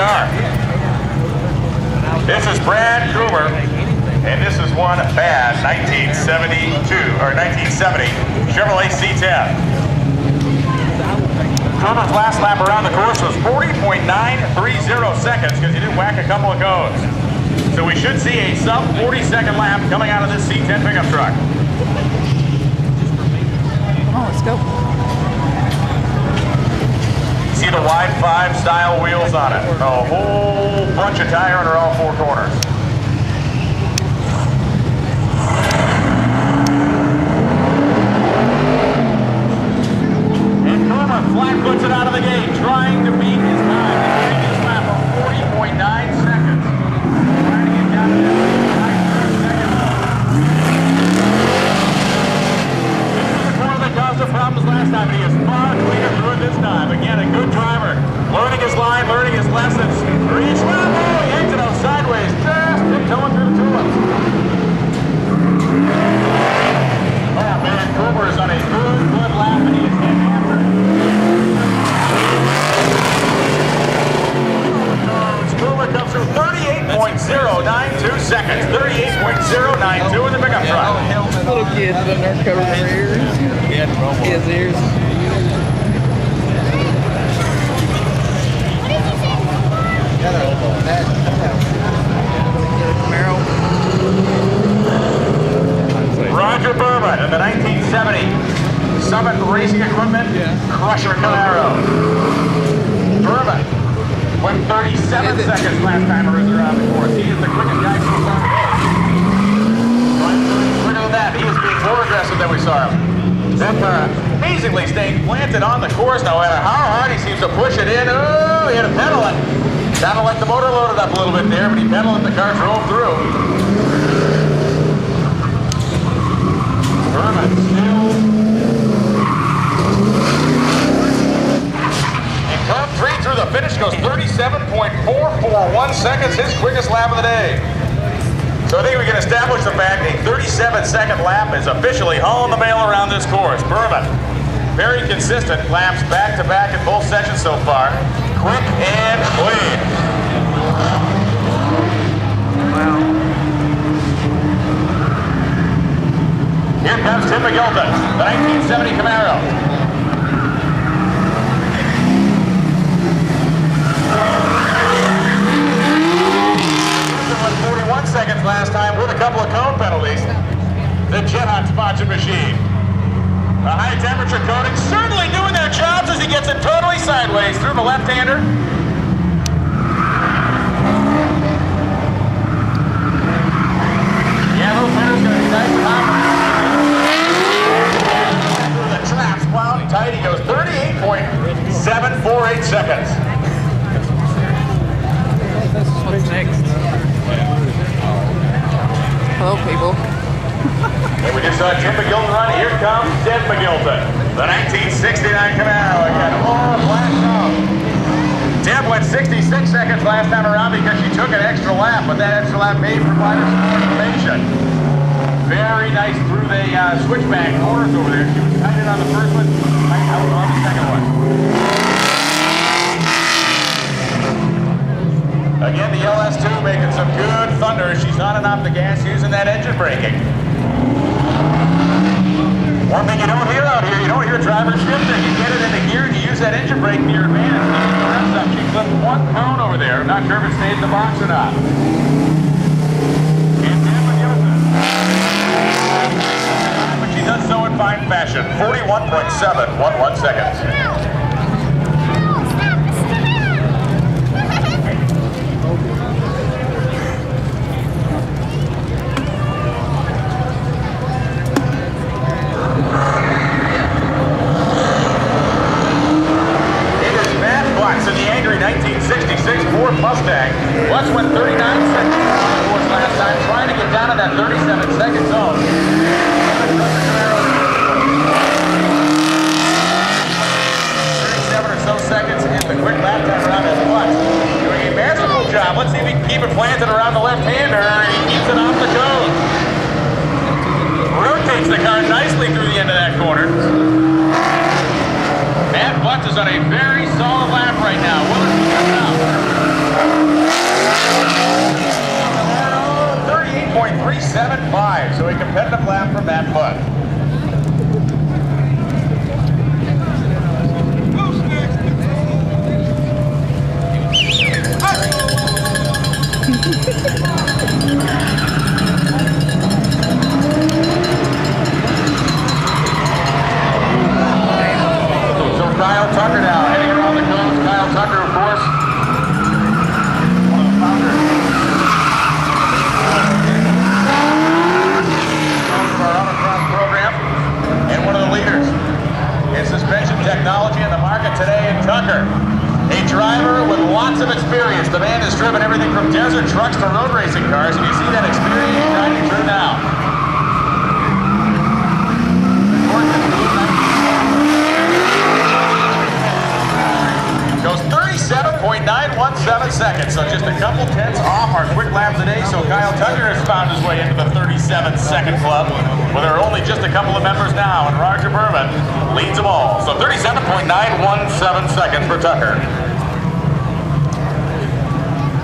car. This is Brad Coomer, and this is one bad 1972 or 1970 Chevrolet C10. Coomer's last lap around the course was 40.930 seconds because he did whack a couple of cones. So we should see a sub 40-second lap coming out of this C10 pickup truck. Oh, let's go. See the wide 5 style wheels on it. A whole bunch of tire under all 4 corners. And Coomer flat puts it out of the gate, trying to beat his time. His lap of 40.9 seconds. Trying to get down to that 9 seconds. That caused the problems last time, but he is far cleaner through it this time. Again, a good driver. Learning his line, learning his lessons. For each lap, he exits out sideways, just tiptoeing through the tulips. Oh man, Coomer is on a good lap, and he is getting after it. Coomer comes through 38.092 seconds. 38.092 in the pickup truck. Little kids in there covering their ears. His ears. Roger Bourbon in the 1970 Summit Racing Equipment Crusher Camaro. Bourbon went 37 seconds last time around the course. He is the quickest guy so far today. Quicker than that, he was being more aggressive than we saw him. That car amazingly staying planted on the course, no matter how hard he seems to push it in. Oh, he had to pedal it. Sounded like the motor loaded up a little bit there, but he pedaled it, the car drove through. Bourbon still. And come 3 through the finish, goes 37.441 seconds, his quickest lap of the day. So I think we can establish the fact a 37-second lap is officially hauling the mail around this course. Bourbon, very consistent laps back-to-back in both sessions so far. Quick and clean. Wow. Here comes Tim McGilton, the 1970 Camaro. 41 seconds last time with a couple of cone penalties. The Jet Hot Sponsor machine. The high temperature coating certainly doing their jobs as he gets it totally sideways through the left-hander. Yeah, those fenders going to be nice and hot. The traps wound tight. He goes 38.748 seconds. What's next? Hello, people. And we just saw Tim McGilton run. Here comes Deb McGilton, the 1969 Camaro. Again, all flashed off. Deb went 66 seconds last time around because she took an extra lap, but that extra lap may provide us some more information. Very nice through the switchback corners over there. She was tight in on the first one, tight out on the second one. Again, the LS2 making some good thunder. She's on and off the gas using that engine braking. One thing you don't hear out here, you don't hear driver shifting. You get it into gear and you use that engine brake to your advantage. She clipped 1 cone over there. I'm not sure if it stayed in the box or not. And Tim McGilton. But she does so in fine fashion. 41.711 seconds. Ford Mustang. West went 39 seconds last time, trying to get down to that 37-second zone. 37 or so seconds in the quick lap time around his clutch. Doing a magical job. Let's see if he can keep it planted around the left-hander, and he keeps it off the cone. Rotates the car nicely through the end of that corner. Matt Butts is on a very solid lap right now. Willis is out. 37.5, so a competitive lap from Matt Budd. So Kyle Tucker now heading around the cones. Kyle Tucker, of course, one of the founders of our autocross program and one of the leaders in suspension technology in the market today in Tucker. A driver with lots of experience. The man has driven everything from desert trucks to road racing cars, and you see that experience shining through now. Goes 37.917 seconds, so just a couple tenths off our quick lap today. So Kyle Tucker has found his way into the 37-second club, where there are only just a couple of members now, and Roger Berman leads them all. So 37.917 seconds for Tucker.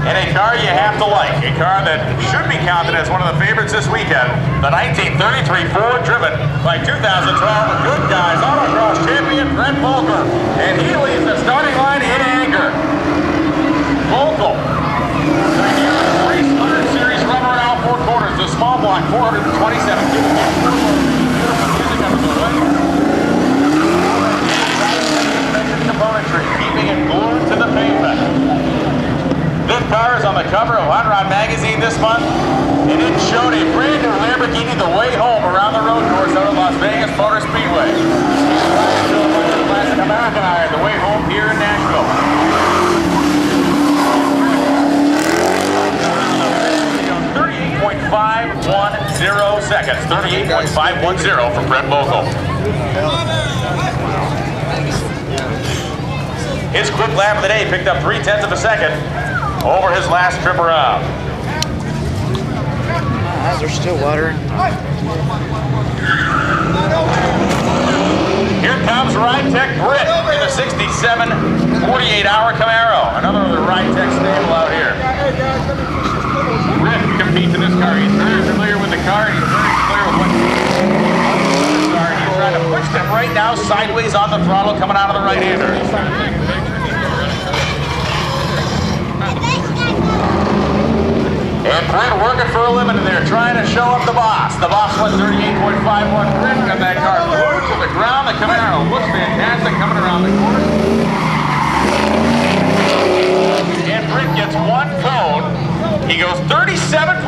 And a car you have to like, a car that should be counted as one of the favorites this weekend, the 1933 Ford, driven by 2012 Goodguys Autocross champion Brent Volker. And he leaves the starting line in anger. Volker, the 300 series rubber out four quarters, the small block 427 cubic componentry, keeping it glued to the pavement. This car is on the cover of Hot Rod Magazine this month, and it showed a brand new Lamborghini the way home around the road course out of Las Vegas Motor Speedway. Classic American Iron the way home here in Nashville. 38.510 seconds. 38.510 from Brent Bogle. His quick lap of the day picked up 0.3 of a second over his last trip around. My eyes are still watering. Here comes Ride Tech Britt in the 67 48-hour Camaro. Another of the Ride Tech stable out here. Britt competes in this car. He's very familiar with the car. He's very familiar with what he's trying to push them right now sideways on the throttle coming out of the right-hander. And Britt working for a living in there, trying to show up the boss. The boss went 38.51 Britt, and that car flew to the ground. The Camaro looks fantastic coming around the corner. And Britt gets one cone. He goes 37.404,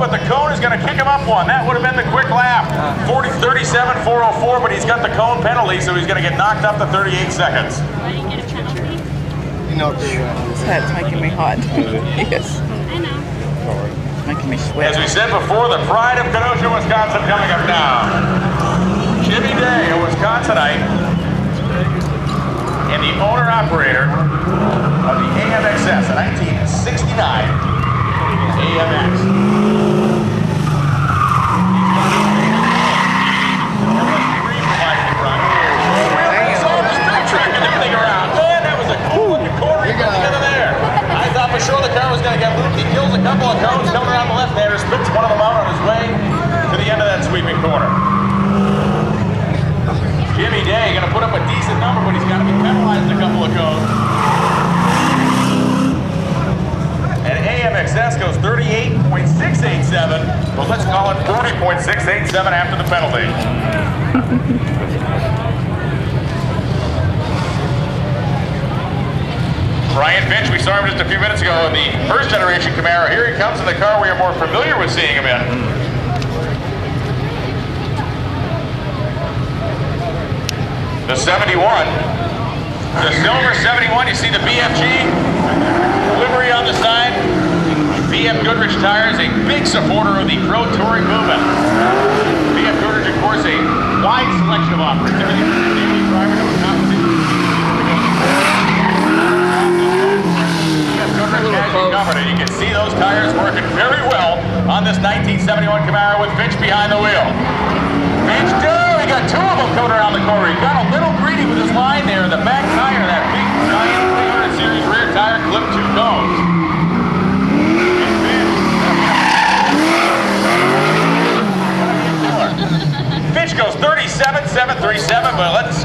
but the cone is going to kick him up one. That would have been the quick lap. 37.404, but he's got the cone penalty, so he's going to get knocked up to 38 seconds. This hat's making me hot. Yes. Making me sweat. As we said before, the pride of Kenosha, Wisconsin coming up now. Jimmy Day, a Wisconsinite, and the owner-operator of the AMXS, a 1969 AMX. For sure the car was going to get looped. He kills a couple of cones coming around the left-hander, spits one of them out on his way to the end of that sweeping corner. Jimmy Day going to put up a decent number, but he's got to be penalized a couple of cones. And AMXS goes 38.687, but let's call it 40.687 after the penalty. Brian Finch, we saw him just a few minutes ago in the first generation Camaro. Here he comes in the car we are more familiar with seeing him in. The 71. The silver 71, you see the BFG livery on the side. BF Goodrich Tires, a big supporter of the Pro Touring movement. BF Goodrich, of course, a wide selection of offerings. Everything from the daily driver to a competition. Covered, and you can see those tires working very well on this 1971 Camaro with Finch behind the wheel. Finch, he got two of them coming around the corner. He got a little greedy with his line there. The back tire, that big giant 300 series rear tire, clipped two cones. And Finch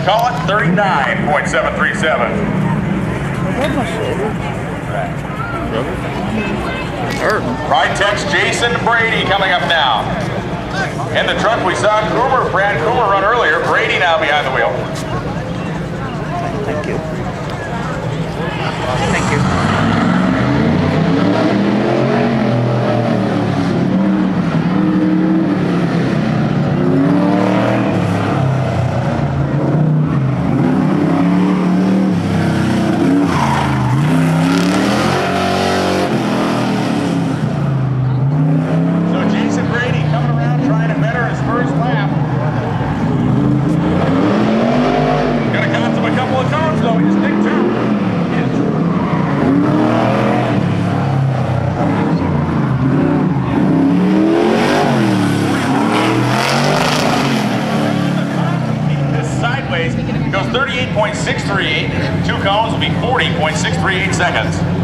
call it 39.737. Ride Tech's Jason Brady coming up now. In the truck we saw Brad Coomer run earlier. Brady now behind the wheel. Thank you. Thank you. Goes 38.638. 2 cones will be 40.638 seconds.